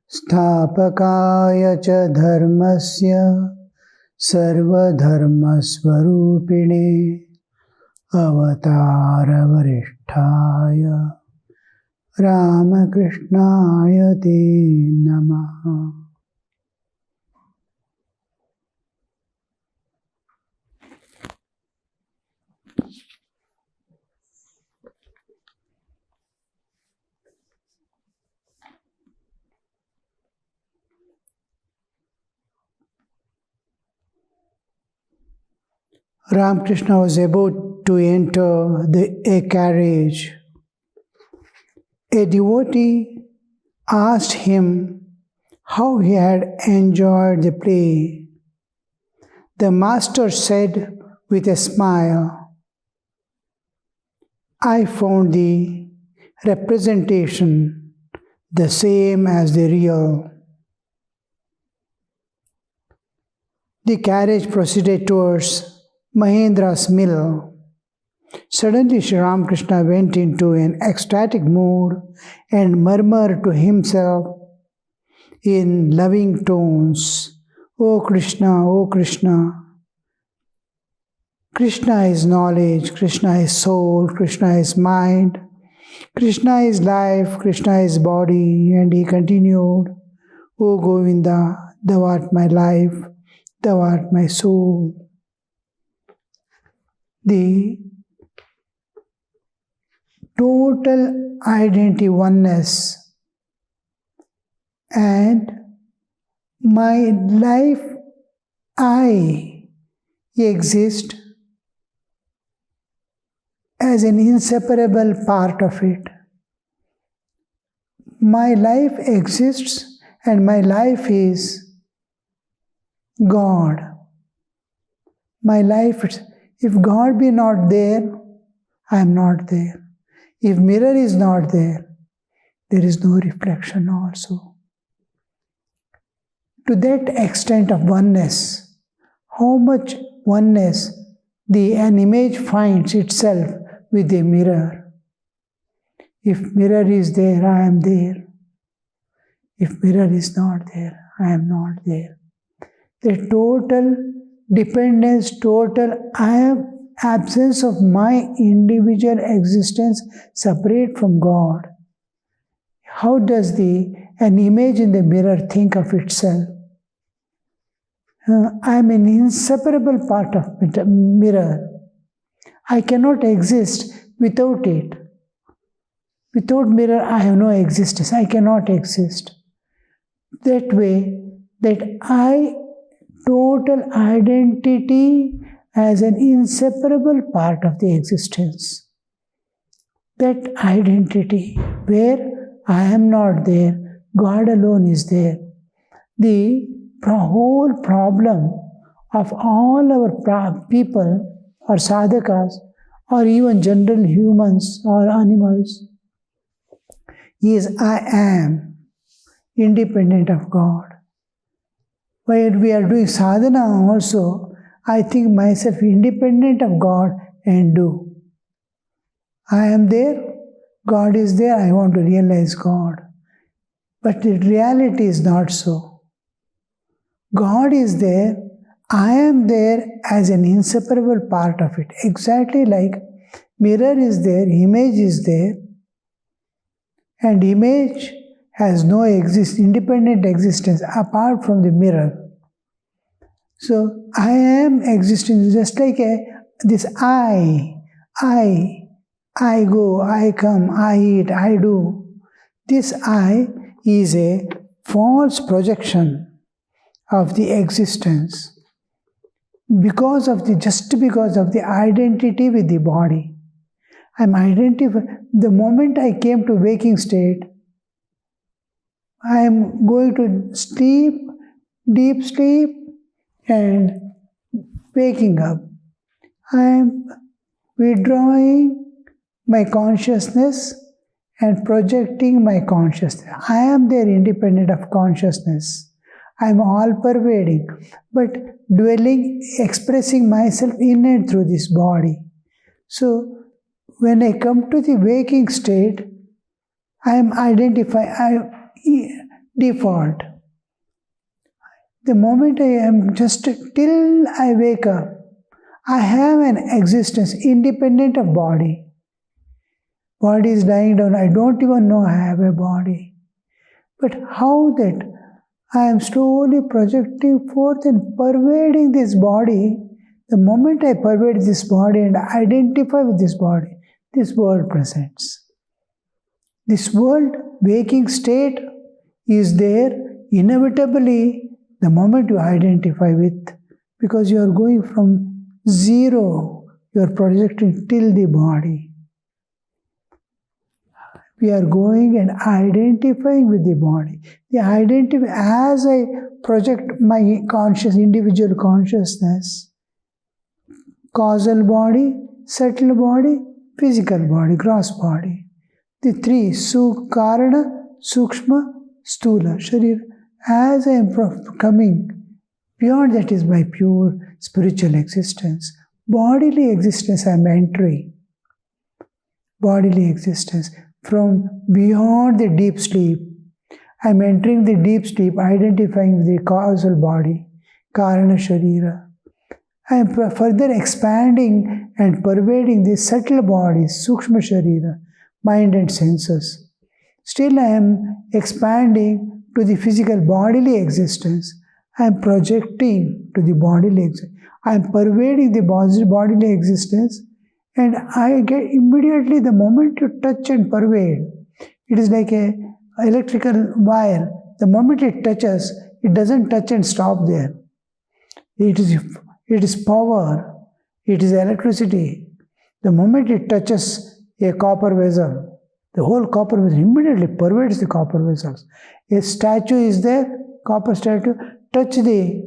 Sthapakaya cha dharmasya sarvadharmasvarupine avatara varisthaya Ramakrishnaya te namaha. Ramakrishna was about to enter a carriage. A devotee asked him how he had enjoyed the play. The master said with a smile, I found the representation the same as the real. The carriage proceeded towards Mahendra's mill. Suddenly Sri Ramakrishna went into an ecstatic mood and murmured to himself in loving tones, O Krishna, O Krishna. Krishna is knowledge, Krishna is soul, Krishna is mind, Krishna is life, Krishna is body. And he continued, O Govinda, thou art my life, thou art my soul. The total identity oneness and my life, I exist as an inseparable part of it. My life exists and my life is God. My life, if God be not there, I am not there. If mirror is not there, there is no reflection also. To that extent of oneness, how much oneness an image finds itself with a mirror. If mirror is there, I am there. If mirror is not there, I am not there. The total dependence, total absence of my individual existence separate from God. How does an image in the mirror think of itself? I am an inseparable part of the mirror. I cannot exist without it. Without mirror, I have no existence. I cannot exist. That way, that total identity as an inseparable part of the existence. That identity, where I am not there, God alone is there. The whole problem of all our people or sadhakas or even general humans or animals is I am independent of God. While we are doing sadhana also, I think myself independent of God and do. I am there, God is there, I want to realize God. But the reality is not so. God is there, I am there as an inseparable part of it. Exactly like mirror is there, image is there, and image has no independent existence apart from the mirror. So I am existing just like this I go, I come, I eat, I do. This I is a false projection of the existence just because of the identity with the body. I'm identified. The moment I came to waking state, I am going to sleep, deep sleep, and waking up. I am withdrawing my consciousness and projecting my consciousness. I am there independent of consciousness. I am all pervading, but dwelling, expressing myself in and through this body. So, when I come to the waking state, I am default. The moment I am just till I wake up, I have an existence independent of body. Body is dying down. I don't even know I have a body. But how that I am slowly projecting forth and pervading this body. The moment I pervade this body and identify with this body, this world presents. This world waking state is there inevitably the moment you identify with, because you are going from zero, you are projecting till the body. We are going and identifying with the body. The identity, as I project my individual consciousness, causal body, subtle body, physical body, gross body. The three, Karana, Sukshma, Stula, Sharira. As I am coming, beyond that is my pure spiritual existence. Bodily existence I am entering. Bodily existence. From beyond the deep sleep, I am entering the deep sleep, identifying with the causal body, Karana Sharira. I am further expanding and pervading the subtle bodies, Sukshma Sharira, mind and senses. Still I am expanding to the physical bodily existence. I am projecting to the bodily existence. I am pervading the bodily existence, and I get immediately the moment you touch and pervade. It is like an electrical wire. The moment it touches, it doesn't touch and stop there. It is power. It is electricity. The moment it touches a copper vessel, the whole copper vessel immediately pervades the copper vessels. A statue is there, copper statue, touch the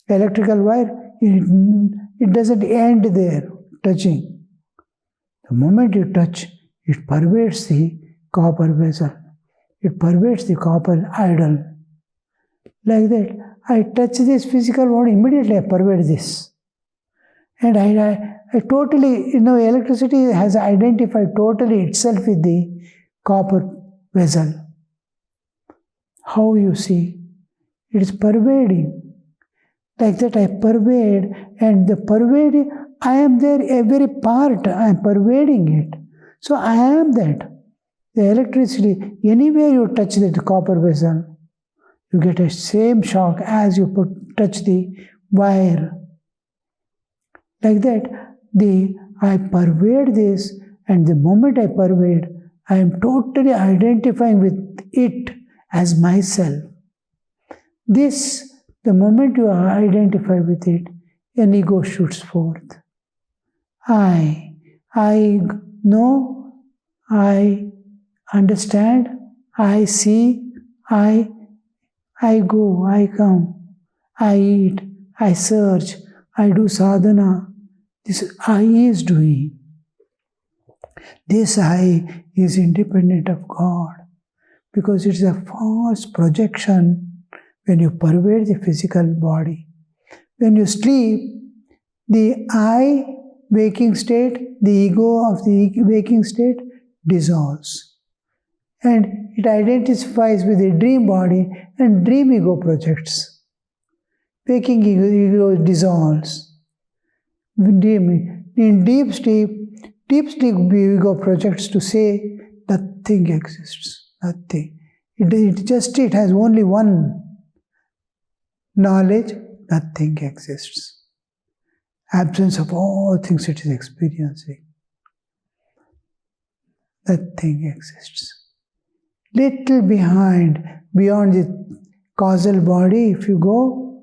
electrical wire, it doesn't end there, touching. The moment you touch, it pervades the copper vessel. It pervades the copper idol. Like that, I touch this physical body, immediately I pervade this. And I totally, electricity has identified totally itself with the copper vessel. How you see? It is pervading. Like that I pervade, and the pervading, I am there every part, I am pervading it. So I am that. The electricity, anywhere you touch that copper vessel, you get a same shock as you touch the wire. Like that, I pervade this, and the moment I pervade, I am totally identifying with it as myself. This, the moment you identify with it, an ego shoots forth. I know, I understand, I see, I go, I come, I eat, I search, I do sadhana. This I is doing. This I is independent of God, because it is a false projection when you pervade the physical body. When you sleep, the I waking state, the ego of the waking state dissolves. And it identifies with the dream body, and dream ego projects. Waking ego dissolves. In deep sleep ego projects to say nothing exists. Nothing. It has only one knowledge, nothing exists. Absence of all things it is experiencing. Nothing exists. Little beyond the causal body, if you go,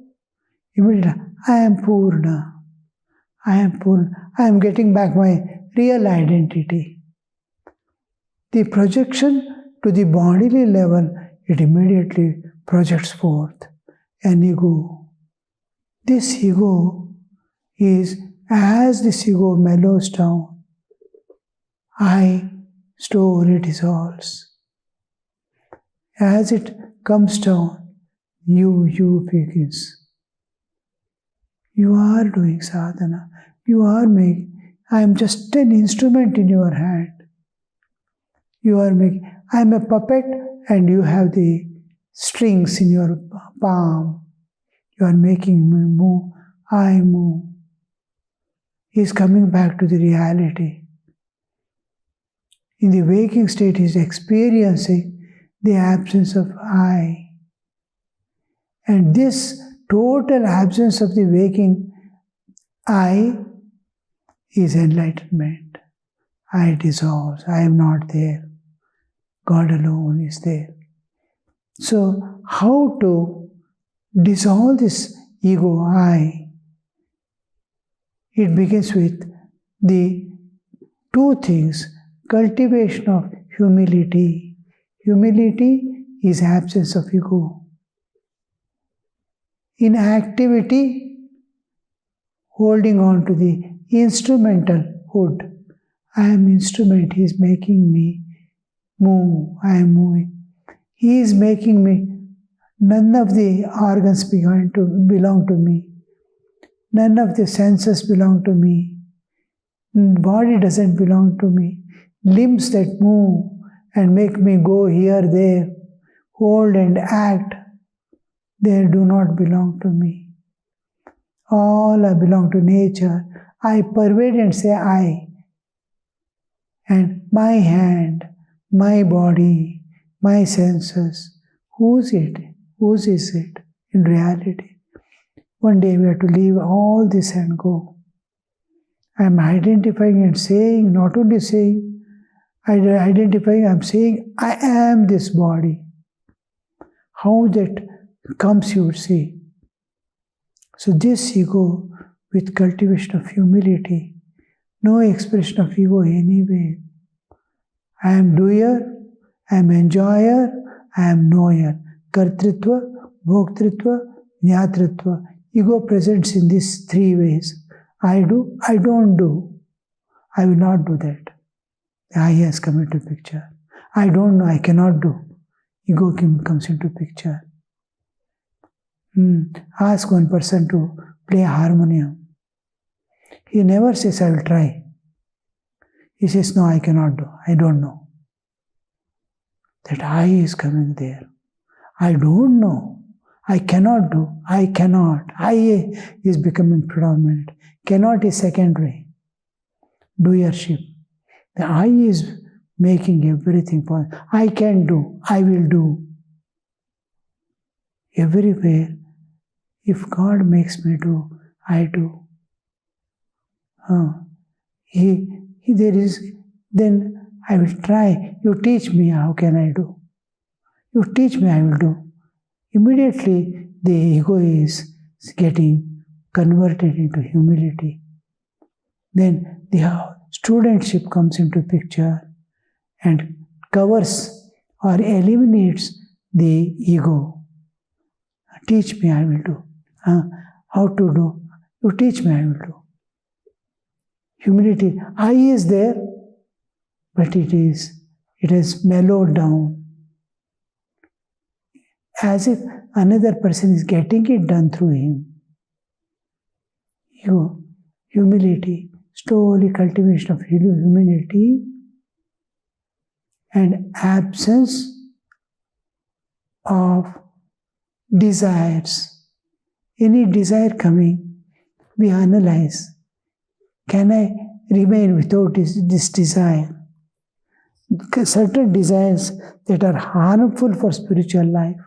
immediately, I am Purna. I am Purna. I am getting back my real identity. The projection to the bodily level, it immediately projects forth an ego. This ego is, as this ego mellows down, I slowly dissolves. As it comes down, you begins. You are doing sadhana. You are I am just an instrument in your hand. You are making, I am a puppet and you have the strings in your palm. You are making me move, I move. He is coming back to the reality. In the waking state, he is experiencing the absence of I. And this total absence of the waking I is enlightenment. I dissolves. I am not there. God alone is there. So, how to dissolve this ego I? It begins with the two things: cultivation of humility. Humility is absence of ego. In activity, holding on to the instrumental hood. I am instrument, he is making me move, I am moving. He is making me, none of the organs belong to me. None of the senses belong to me. Body doesn't belong to me. Limbs that move and make me go here, there, hold and act, they do not belong to me. All belong to nature. I pervade and say I. And my hand, my body, my senses, whose it? Whose is it in reality? One day we have to leave all this and go. I am identifying and saying, not only saying, identifying, I am saying, I am this body. How that comes, you would see. So this ego, with cultivation of humility, no expression of ego anyway. I am doer, I am enjoyer, I am knower. Kartritva, bhoktritva, jnatritva. Ego presents in these three ways. I do, I don't do. I will not do that. The I has come into picture. I don't know, I cannot do. Ego comes into picture. Ask one person to play harmonium. He never says, I will try. He says, no, I cannot do. I don't know. That I is coming there. I don't know. I cannot do. I cannot. I is becoming predominant. Cannot is secondary. Doership. The I is making everything possible. I can do. I will do. Everywhere, if God makes me do, I do. There is, then I will try. You teach me, how can I do? You teach me, I will do. Immediately, the ego is getting converted into humility. Then the studentship comes into picture and covers or eliminates the ego. Teach me, I will do. How to do? You teach me, I will do. Humility, I is there, but it has mellowed down. As if another person is getting it done through him. Humility, slowly cultivation of humility and absence of desires. Any desire coming, we analyze. Can I remain without this desire? Certain desires that are harmful for spiritual life.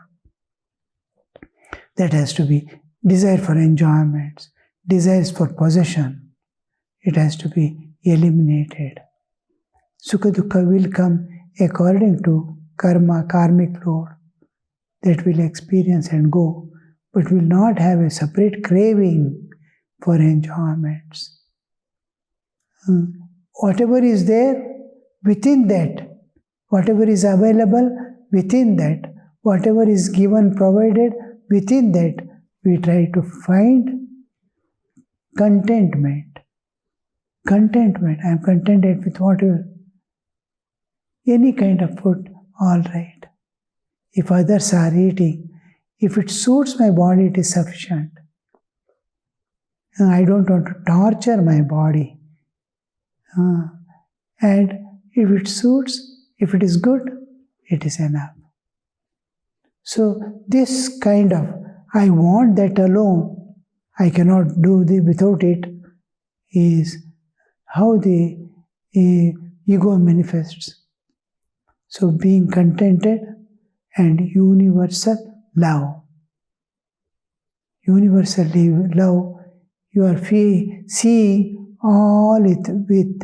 That has to be desire for enjoyment, desires for possession. It has to be eliminated. Sukha dukkha will come according to karma, karmic load that will experience and go, but will not have a separate craving for enjoyments. Whatever is there, within that, whatever is available, within that, whatever is given, provided, within that, we try to find contentment. Contentment. I am contented with whatever. Any kind of food, all right. If others are eating, if it suits my body, it is sufficient. I don't want to torture my body. And if it suits, if it is good, it is enough. So this kind of, I want that alone, I cannot do without it, is how the ego manifests. So being contented and universal love. Universal love, you are seeing all it with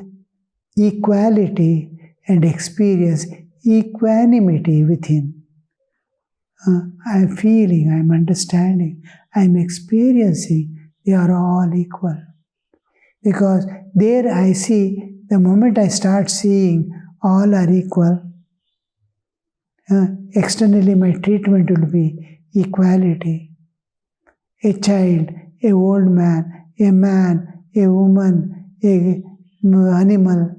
equality and experience equanimity within. I am feeling, I am understanding, I am experiencing, they are all equal. Because there I see, the moment I start seeing all are equal, externally my treatment will be equality. A child, a old man, a woman, a animal,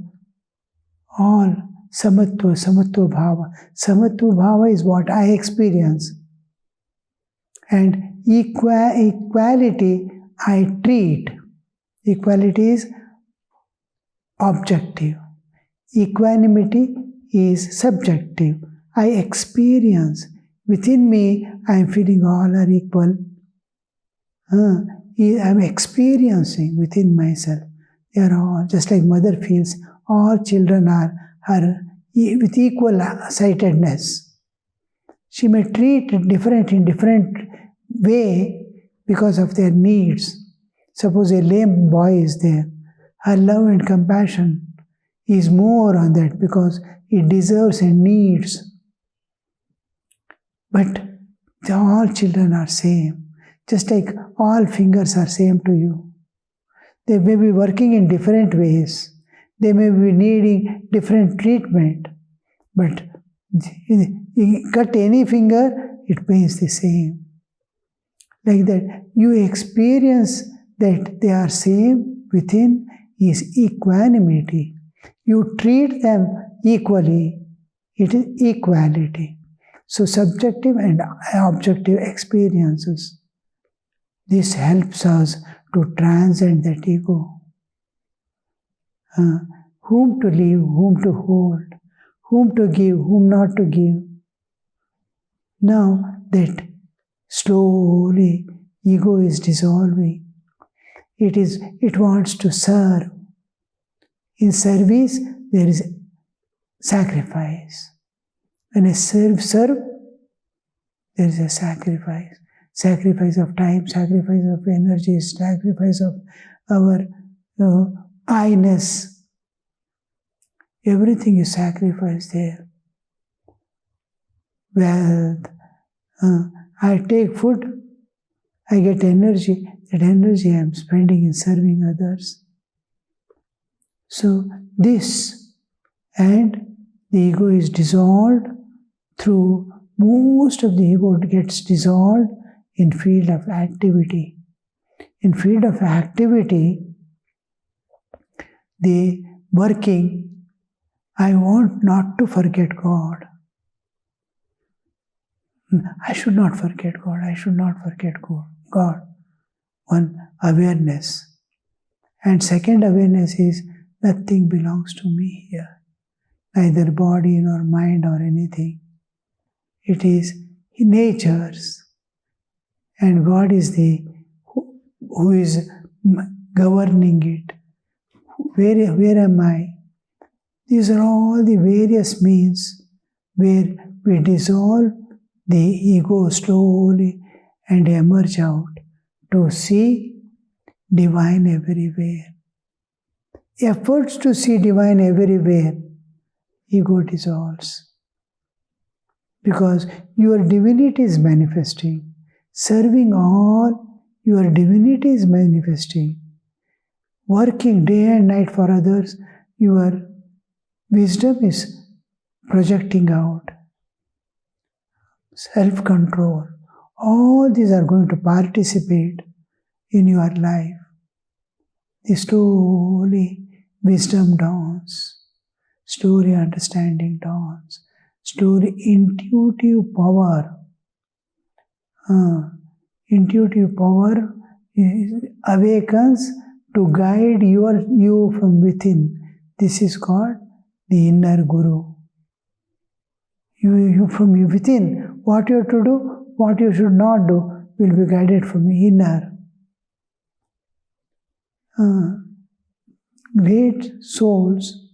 all samatva bhava. Samatva bhava is what I experience. And equality I treat. Equality is objective. Equanimity is subjective. I experience. Within me, I am feeling all are equal. I am experiencing within myself. They are all, just like mother feels, all children are her with equal sightedness. She may treat it different in different way because of their needs. Suppose a lame boy is there, her love and compassion is more on that because he deserves and needs. But all children are same. Just like all fingers are same to you. They may be working in different ways. They may be needing different treatment. But you cut any finger, it pains the same. Like that, you experience that they are same within is equanimity. You treat them equally, it is equality. So subjective and objective experiences. This helps us to transcend that ego. Whom to leave, whom to hold, whom to give, whom not to give. Now that slowly ego is dissolving, it wants to serve. In service, there is sacrifice. When I serve, there is a sacrifice. Sacrifice of time, sacrifice of energy, sacrifice of our I-ness. Everything is sacrificed there. Wealth. I take food, I get energy. That energy I am spending in serving others. So this, and the ego is dissolved through, most of the ego gets dissolved in field of activity. In field of activity, the working, I want not to forget God. I should not forget God. I should not forget God. One, awareness. And second awareness is, nothing belongs to me here. Neither body nor mind or anything. It is nature's. And God is the who is governing it. Where am I? These are all the various means where we dissolve the ego slowly and emerge out to see divine everywhere. Efforts to see divine everywhere, ego dissolves. Because your divinity is manifesting. Serving all, your divinity is manifesting. Working day and night for others, your wisdom is projecting out. Self-control. All these are going to participate in your life. Slowly, wisdom dawns. Slowly, understanding dawns. Slowly, intuitive power. Intuitive power awakens to guide you from within, This is called the inner Guru. You from within, what you have to do, what you should not do, will be guided from inner. Great souls,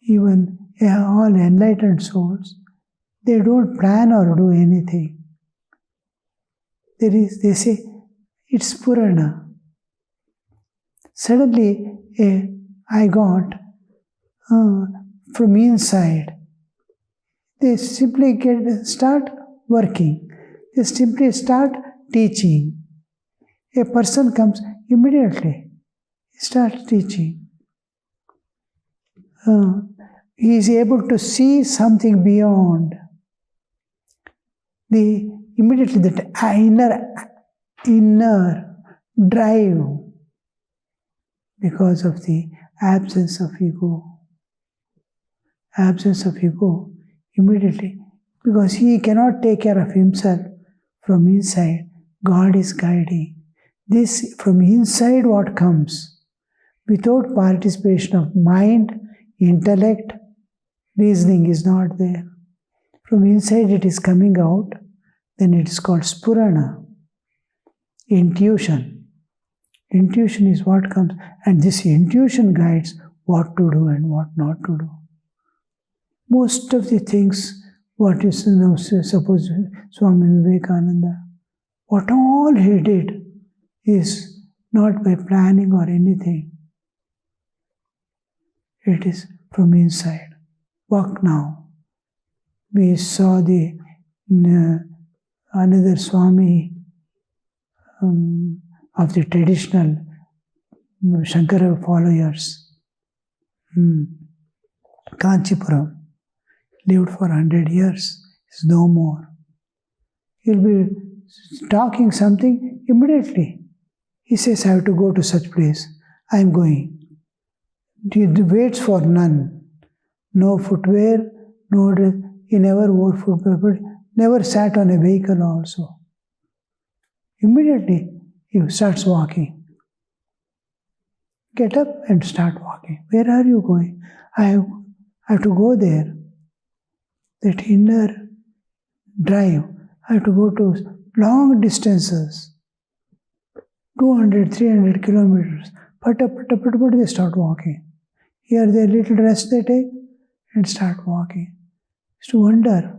even all enlightened souls, they don't plan or do anything. They say, it's Purana. Suddenly, I got from inside. They simply start working. They simply start teaching. A person comes immediately, he starts teaching. He is able to see something beyond. Immediately that inner drive, because of the absence of ego. Absence of ego, immediately, because he cannot take care of himself from inside, God is guiding. This from inside what comes, without participation of mind, intellect, reasoning is not there. From inside it is coming out, then it is called Spurana, intuition. Intuition is what comes, and this intuition guides what to do and what not to do. Most of the things, what you now suppose Swami Vivekananda, what all he did is not by planning or anything. It is from inside. Walk now. We saw the another Swami of the traditional Shankara followers, Kanchipuram, lived for 100 years, is no more. He'll be talking something immediately. He says, I have to go to such place. I am going. He waits for none. No footwear, no dress. He never wore footwear, but never sat on a vehicle also. Immediately, he starts walking. Get up and start walking. Where are you going? I have to go there. That inner drive. I have to go to long distances. 200, 300 kilometers. Pata, they start walking. Here, their little rest they take and start walking. It's to wonder.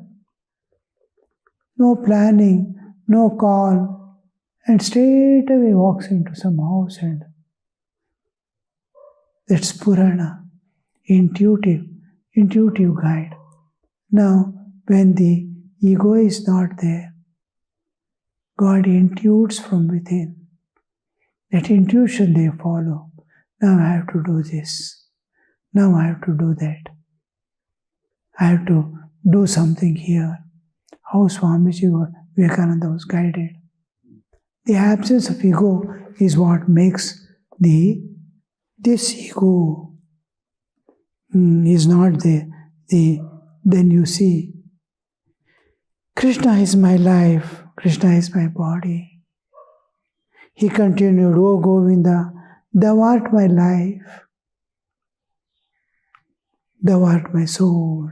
No planning, no call, and straight away walks into some house, and that's Purana, intuitive guide. Now, when the ego is not there, God intuits from within. That intuition they follow. Now I have to do this. Now I have to do that. I have to do something here. How Swamiji or Vivekananda was guided. The absence of ego is what makes this ego is not there. Then you see, Krishna is my life, Krishna is my body. He continued, O Govinda, thou art my life, thou art my soul.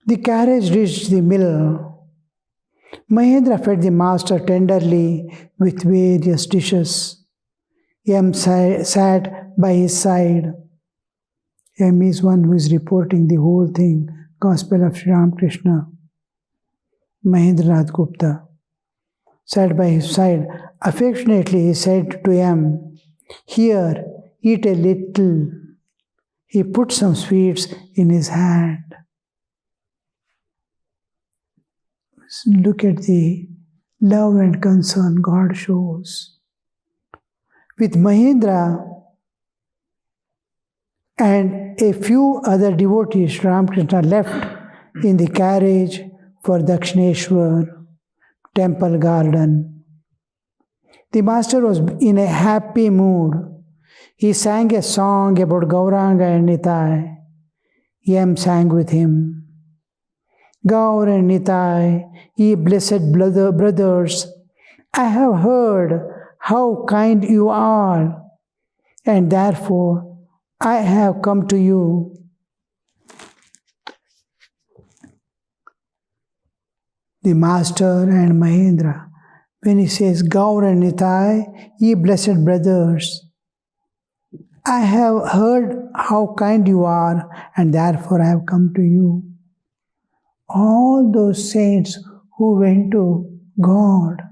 The carriage reached the mill. Mahendra fed the master tenderly with various dishes. Yam sat by his side. Yam is one who is reporting the whole thing, Gospel of Sri Ramakrishna. Mahendranath Gupta sat by his side. Affectionately he said to him, here, eat a little. He put some sweets in his hand. Look at the love and concern God shows. With Mahendra and a few other devotees, Ramakrishna left in the carriage for Dakshineshwar temple garden. The master was in a happy mood. He sang a song about Gauranga and Nitai. Yam sang with him. Gaur and Nitai, ye blessed brothers, I have heard how kind you are and therefore I have come to you. The Master and Mahendra, when he says, Gaur and Nitai, ye blessed brothers, I have heard how kind you are, and therefore I have come to you. All those saints who went to God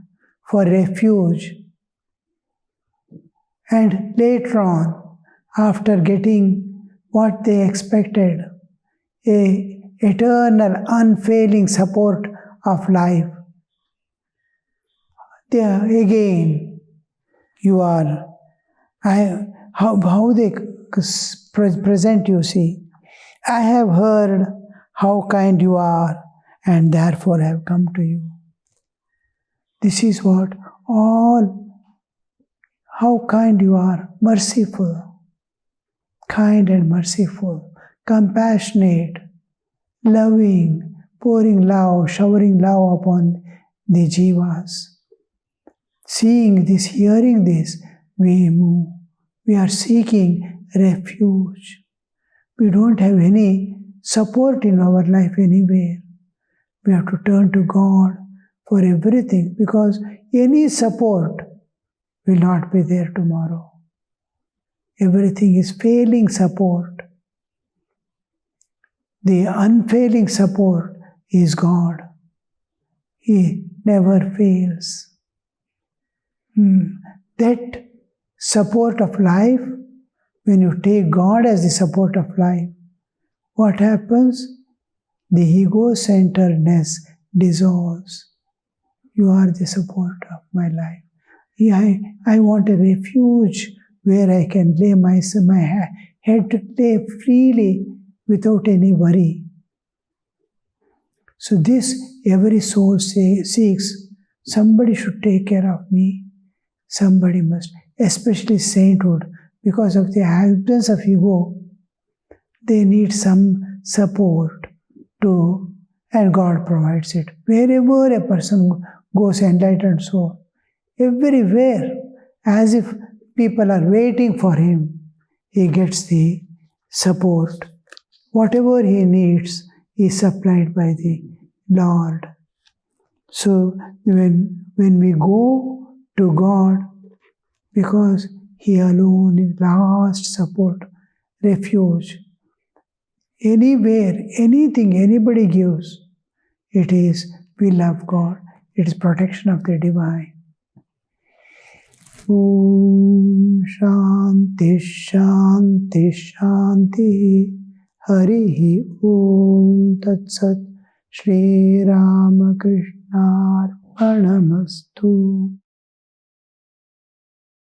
for refuge, and later on, after getting what they expected, a eternal, unfailing support of life, there again, you are, how they present you, see. I have heard how kind you are, and therefore I have come to you. This is what how kind you are, merciful, kind and merciful, compassionate, loving, pouring love, showering love upon the jivas. Seeing this, hearing this, we move. We are seeking refuge. We don't have any support in our life anywhere. We have to turn to God for everything, because any support will not be there tomorrow. Everything is failing support. The unfailing support is God. He never fails. That support of life, when you take God as the support of life, what happens? The ego-centeredness dissolves. You are the support of my life. I want a refuge where I can lay my head to lay freely without any worry. So this every soul seeks. Somebody should take care of me. Somebody must, especially sainthood, because of the absence of ego, they need some support to, and God provides it. Wherever a person goes, enlightened soul, everywhere, as if people are waiting for him, he gets the support. Whatever he needs is supplied by the Lord. So when we go to God, because He alone is last support, refuge, anywhere, anything anybody gives, it is we love God. It is protection of the divine. Om Shanti Shanti Shanti Harihi Om Tat Sat Shri Ramakrishna Arpanamastu.